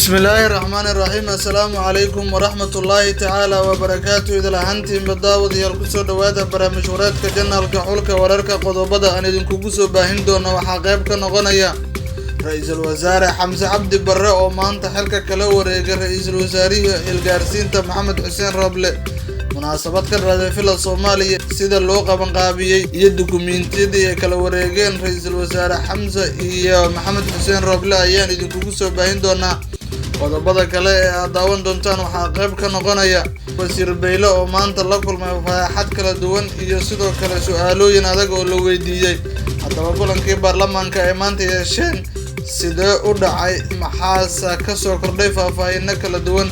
بسم الله الرحمن الرحيم. السلام عليكم ورحمة الله تعالى وبركاته. إذا لهانتي مداود يالكسو دوادا برامج ورادك جنة الكحولك ورارك قضوبدا أن يدنكو كسو باهندون وحاقيبك نغنيا رئيس الوزراء حمزة عبد برا ومانتا حلقة كلاوريق رئيس الوزراء القارسين محمد حسين رابلي مناسبات كالرادة في الصومالية سيدا اللوقة بنقابية يدوكومينتي دي كلاوريقين رئيس الوزراء حمزة محمد حسين رابلي أيان يدنكو كسو باهندونا qodobada kale ee aad daawan doontaan waxaa qayb ka noqonaya wasiir Beyle oo maanta la kulmay faahfaahad kala duwan iyo sidoo kale su'aalooyin adag oo la weydiiyay haddaba kulankii baarlamaanka ee maanta yeesheen sidee u dhacay maxaa ka soo kordhay faahfaahin kala duwan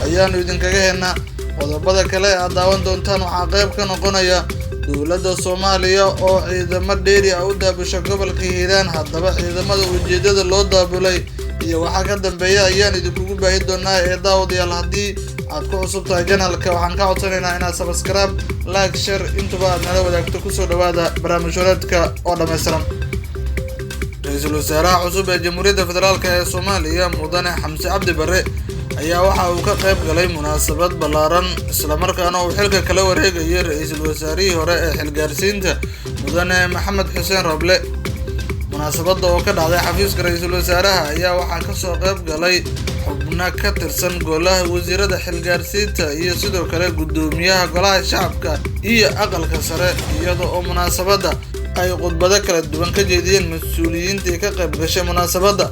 ayaanu idinkaga heynaa qodobada kale ee aad daawan doontaan waxaa qayb ka noqonaya dowladda Soomaaliya oo ciidamo dheeri ah u daabushay gobolka Hiiraan haddaba ciidamada ujeedada loo daabulay iyo waxa ka dambeeya ayaan idinku baahi doonaa ee daawadayaal haddii aad ku cusub tahay channelka waxaan ka codsanaynaa inaad subscribe like share intuba aad nala wadaagto kusoo dhawaada barnaamijyadeedka oo dhameystiran ra'iisul wasaaraha cusub ee Jamhuuriyadda Federaalka ee Soomaaliya mudane Xamse Cabdi Barre ayaa waxa uu ka qayb galay munaasabad ballaaran isla markaana uu xilka kala wareegayay ra'iisul wasaarihii hore ee xilgaarsiinta mudane Maxamed Xuseen Roble munaasabada oo ka dhacday xafiiska ra'iisul wasaaraha ayaa waxaa ka soo qayb galay xubno ka tirsan golaha wasiirada xilgaarsiinta iyo sidoo kale gudoomiyaha golaha shacabka iyo aqalka sare iyadoo oo munaasabada ay khudbado kala duwan ka jeediyeen mas'uuliyiintii ka qayb gashay munaasabada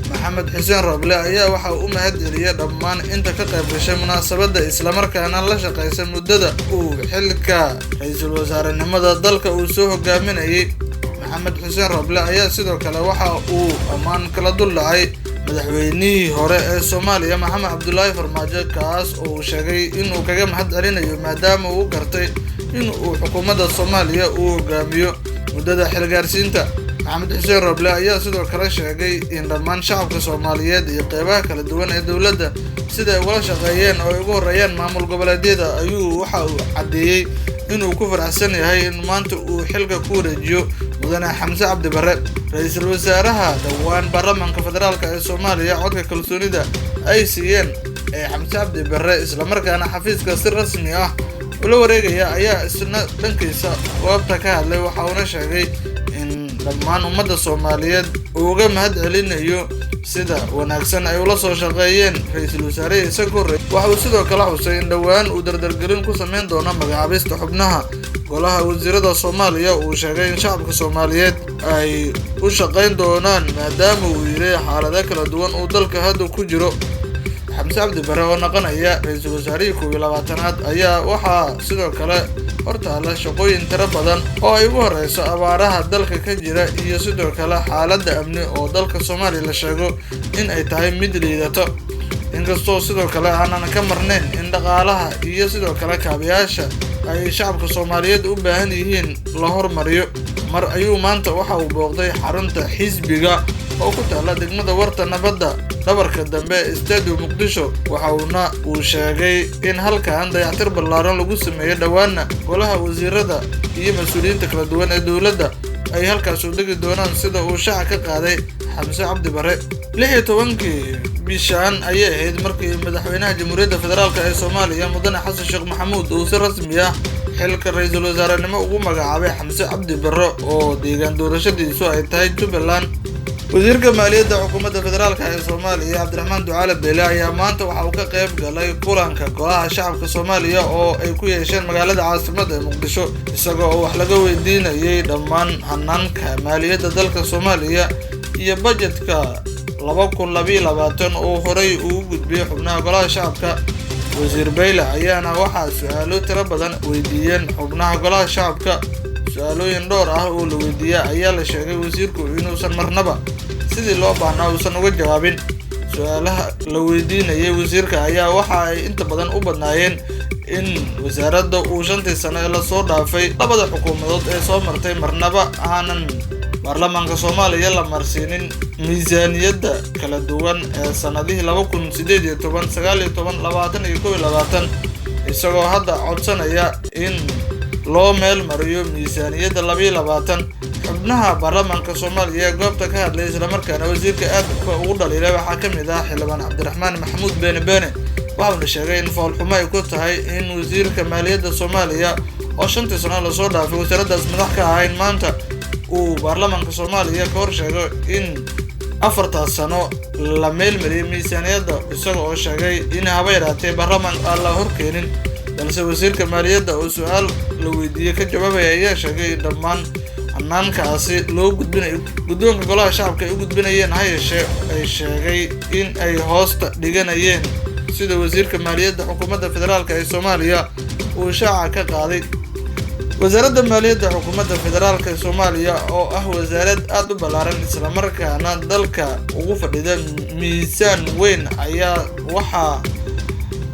Maxamed Xuseen Roble ayaa waxa uu mahadceliyay dhammaan inta ka qayb gashay munaasabada isla markaana la shaqeysay muddada uu xilka ra'iisul wasaarenimada dalka uu soo hogaaminayay Maxamed Xuseen Roble ayaa sidoo kale waxa uu ammaan kala duldhacay madaxweynihii hore ee Soomaaliya Maxamed Cabdullaahi Farmaajo kaas oo sheegay inuu kaga mahadcelinayo maadaama uu gartay inuu xukuumadda Soomaaliya uu hogaamiyo muddada xilgaarsiinta Maxamed Xuseen Roble ayaa sidoo kale sheegay in dhammaan shacabka Soomaaliyeed iyo qaybaha kala duwan ee dawladda sida ay wada shaqeeyeen oo ay ugu horeeyaan maamul goboleedyada ayuu waxa uu cadeeyay inuu ku faraxsan yahay in maanta uu xilka ku wareejiyo mudane Xamse Cabdi Barre ra'iisul wasaaraha dhawaan baarlamaanka federaalka ee Soomaaliya codka kalsoonida ay siiyeen ee Xamse Cabdi Barre isla markaana xafiiska si rasmi ah ula wareegaya ayaa isna dhankiisa goobta ka hadlay waxa uu sheegay in dhammaan ummadda Soomaaliyeed uu uga mahadcelinayo sida wanaagsan ay ula soo shaqeeyeen ra'iisul wasaaraha isagoo waxa uu sidoo kale xusay in dhawaan uu dardargelin ku sameyn doono magacaabista xubnaha golaha wasiirada Soomaaliya uu sheegay in shacabka Soomaaliyeed ay u shaqeyn doonaan maadaama uu yahay xaalado kala duwan oo dalka hadda ku jiro Xamse Cabdi Barre oo noqonaya ra'iisul wasaarihii 12aad ayaa waxa sidoo kale hortaala shaqooyin tiro badan oo ay ugu horeyso abaaraha dalka ka jira iyo sidoo kale xaaladda amni oo dalka Soomaaliya la sheego in ay tahay mid liidato inkastoo sidoo kale aanan ka marnayn in dhaqaalaha iyo sidoo kale kaabayaasha ay shacabka Soomaaliyeed u baahan yihiin la hormariyo mar ayuu maanta waxa uu booqday xarunta xisbiga oo ku taala degmada Warta Nabadda dhabarka dambe ee Stadium Muqdisho waxa uu sheegay in halkaan dayactir ballaaran lagu sameeyo dhawaana golaha wasiirada iyo mas'uuliyiinta kala duwan ee dawladda ay halkaas u dhigi doonaan sida uu shaaca ka qaaday Xamse Cabdi Barre 16 bishan ayay ahayd markii madaxweynaha Jamhuuriyadda Federaalka ee Soomaaliya mudane Xasan Sheekh Maxamuud uu si rasmi ah xilka ra'iisul wasaarenimo ugu magacaabay Xamse Cabdi Barre oo deegaan doorashadiisu ay tahay Jubbaland wasiirka maaliyadda xukuumadda federaalka ee Soomaaliya Cabdiraxmaan Ducaale Beyle ayaa maanta waxa uu ka qayb galay kulanka golaha shacabka Soomaaliya oo ay ku yeesheen magaalada caasimadda ee Muqdisho isagoo wax laga weydiinayay dhammaan hanaanka maaliyadda dalka Soomaaliya iyo budgetka 2022 oo horey uu gudbiyay xubnaha golaha shacabka wasiir Beyle ayaana waxa su'aalo tiro badan weydiiyeen xubnaha golaha shacabka su'aalooyin dhowr ah oo la weydiiyay ayaa la sheegay wasiirku inuusan marnaba sidii loo baahnaa uusan uga jawaabin su'aalaha la weydiinayay wasiirka ayaa waxa ay inta badan u badnaayeen in wasaaradda uu 5 sano la soo dhaafay labada xukuumadood ee soo martay marnaba aanan baarlamaanka Soomaaliya la marsiinin miisaaniyadda kala duwan ee sanadihii 2018 19 20 isagoo hadda codsanaya in loo meel mariyo miisaaniyadda 2022 xubnaha baarlamaanka Soomaaliya ee goobta ka hadlay isla markaana wasiirka aadka ugu dhaliilay waxaa ka mid ah xildhibaan Cabdiraxmaan Maxamuud Beene waxaana sheegay in foolxumo ay ku tahay in wasiirka maaliyadda Soomaaliya oo 5 sano la soo dhaafay wasaaraddaas madax ka ahayn maanta uu baarlamaanka Soomaaliya ka hor sheegay in 4 sano la meelmariyay miisaaniyadda isagoo oo sheegay in haba yaraatee baarlamaanka aan la horkeenin balse wasiirka maaliyadda oo su'aal la weydiiyay ka jawaabay ayaa sheegay in dhammaan hannaankaasi loo gudbinayo guddoonka golaha shacabka ay u gudbinayeen ha yeeshee ay sheegay in ay hoosta dhiganayeen sida wasiirka maaliyadda xukuumadda federaalka ee Soomaaliya uu shaaca ka qaaday wasaaradda maaliyadda xukuumadda federaalka ee Soomaaliya oo ah wasaarad aad u ballaaran isla markaana dalka ugu fadhida miisaan weyn ayaa waxaa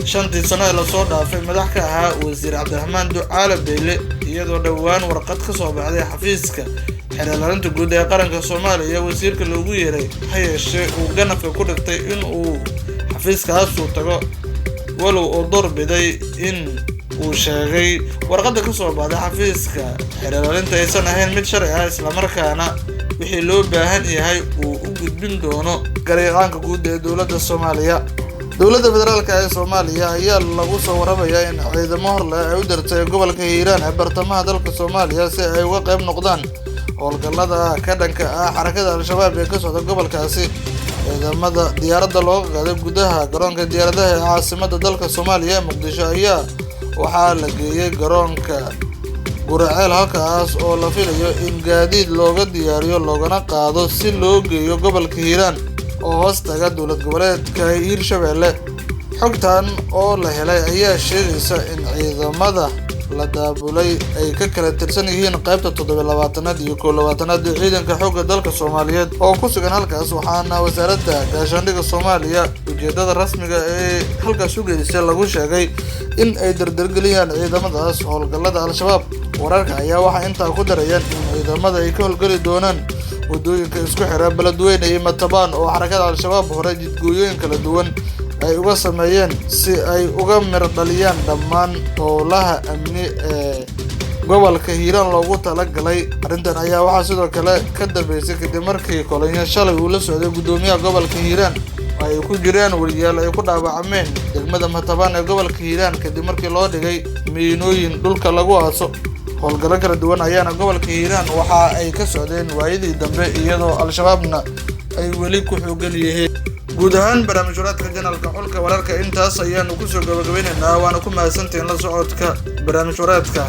5 sano la soo dhaafay madax ka ahaa wasiir Cabdiraxmaan Ducaale Beyle iyadoo dhawaan warqad ka soo baxday xafiiska xeeladaynta guud ee qaranka Soomaaliya wasiirka loogu yeeray ha yeeshee uu ganafka ku dhigtay in uu xafiiskaas uu tago walow oo doorbiday in uu sheegay warqadda ka soo baxday xafiiska xeeladaynta aysan ahayn mid sharci ah isla markaana wixii loo baahan yahay uu u gudbin doono gareeqaanka guud ee dowladda Soomaaliya dowladda federaalka ee Soomaaliya ayaa lagu soo waramayaa in ciidamo hor leh ay u dirtay gobolka Hiiraan ee bartamaha dalka Soomaaliya si ay uga qayb noqdaan howlgallada ka dhanka ah xarakada Al-Shabaab ee ka socda gobolkaasi ciidamada diyaaradda looga qaaday gudaha garoonka diyaaradaha ee caasimadda dalka Soomaaliya ee Muqdisho ayaa waxaa la geeyay garoonka Guraceel halkaas oo la filayo in gaadiid looga diyaariyo loogana qaado si loo geeyo gobolka Hiiraan oo hoos taga dowlad goboleedka Hiirshabelle xogtan oo la helay ayaa sheegaysa in ciidamada la daabulay ay ka kala tirsan yihiin qaybta 27aad iyo 21aad ee ciidanka xoogga dalka Soomaaliyeed oo ku sugan halkaas waxaana wasaaradda gaashaandhigga Soomaaliya ujeedada rasmiga ee halkaas u gelisay lagu sheegay in ay dardargeliyaan ciidamadaas howlgallada Al-Shabaab wararka ayaa waxa intaa ku darayaan in ciidamada ay ka howlgali doonaan wadooyinka isku xira Beledweyne iyo Matabaan oo xarakada Al-Shabaab hore jidgooyooyin kala duwan ay uga sameeyeen si ay uga mir dhaliyaan dhammaan howlaha amni ee gobolka Hiiraan loogu talagalay arrintan ayaa waxaa sidoo kale ka dambeysay kadib markii kolonyo shalay uu la socday gudoomiyaha gobolka Hiiraan ay ku jireen wariyaal ay ku dhaawacmeen degmada Matabaan ee gobolka Hiiraan kadib markii loo dhigay miinooyin dhulka lagu aaso howlgallo kala duwan ayaana gobolka Hiiraan waxa ay ka socdeen waayadii dambe iyadoo Al-Shabaabna ay weli ku xoogan yihiin guud ahaan barnaamijyada janalka xulka wararka intaas ayaanu ku soo gabagabaynaynaa waana ku mahadsantiin la socodka barnaamijyada